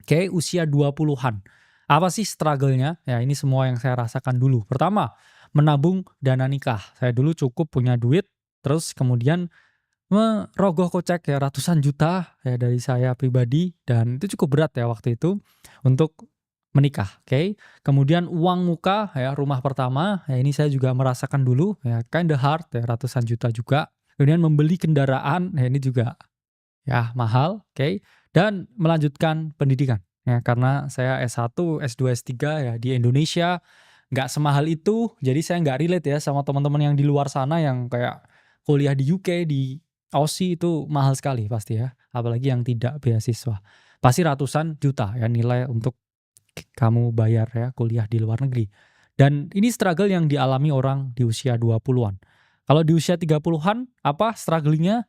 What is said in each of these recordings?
Oke, usia 20-an. Apa sih struggle-nya? Ya ini semua yang saya rasakan dulu. Pertama, menabung dana nikah. Saya dulu cukup punya duit, terus kemudian merogoh kocek ya ratusan juta ya dari saya pribadi dan itu cukup berat ya waktu itu untuk menikah, oke. Kemudian uang muka ya rumah pertama, ya ini saya juga merasakan dulu ya kinda hard ya ratusan juta juga. Kemudian membeli kendaraan, ya ini juga ya mahal, oke. Dan melanjutkan pendidikan ya karena saya S1, S2, S3 ya di Indonesia nggak semahal itu, jadi saya nggak relate ya sama teman-teman yang di luar sana yang kayak kuliah di UK, di Aussie itu mahal sekali pasti ya, apalagi yang tidak beasiswa. Pasti ratusan juta ya nilai untuk kamu bayar ya kuliah di luar negeri. Dan ini struggle yang dialami orang di usia 20-an. Kalau di usia 30-an, apa struggle-nya?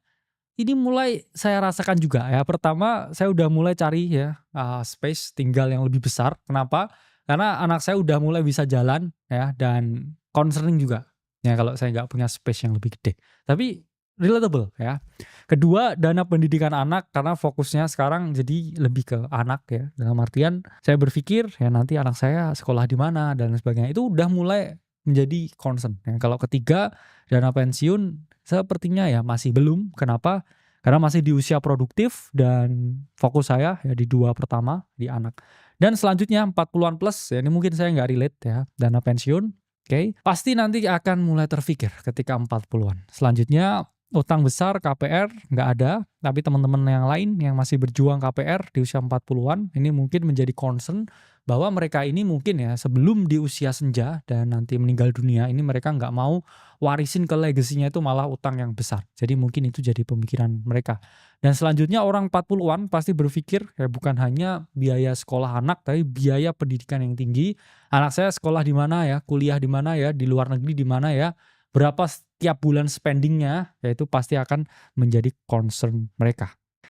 Ini mulai saya rasakan juga ya. Pertama, saya udah mulai cari ya, space tinggal yang lebih besar. Kenapa? Karena anak saya udah mulai bisa jalan ya dan concerning juga, ya kalau saya nggak punya space yang lebih gede. Tapi relatable ya. Kedua, dana pendidikan anak karena fokusnya sekarang jadi lebih ke anak ya. Dalam artian saya berpikir ya nanti anak saya sekolah di mana dan sebagainya. Itu udah mulai menjadi concern ya. Kalau ketiga, dana pensiun sepertinya ya masih belum. Kenapa? Karena masih di usia produktif dan fokus saya ya di 2 pertama, di anak. Dan selanjutnya 40-an plus, ya ini mungkin saya nggak relate ya, dana pensiun, oke. Pasti nanti akan mulai terfikir ketika 40-an. Selanjutnya utang besar KPR nggak ada, tapi teman-teman yang lain yang masih berjuang KPR di usia 40-an, ini mungkin menjadi concern bahwa mereka ini mungkin ya sebelum di usia senja dan nanti meninggal dunia ini mereka nggak mau warisin ke legasinya itu malah utang yang besar. Jadi mungkin itu jadi pemikiran mereka. Dan selanjutnya orang 40-an pasti berpikir ya bukan hanya biaya sekolah anak tapi biaya pendidikan yang tinggi. Anak saya sekolah di mana ya, kuliah di mana ya, di luar negeri di mana ya, berapa setiap bulan spendingnya, ya itu pasti akan menjadi concern mereka.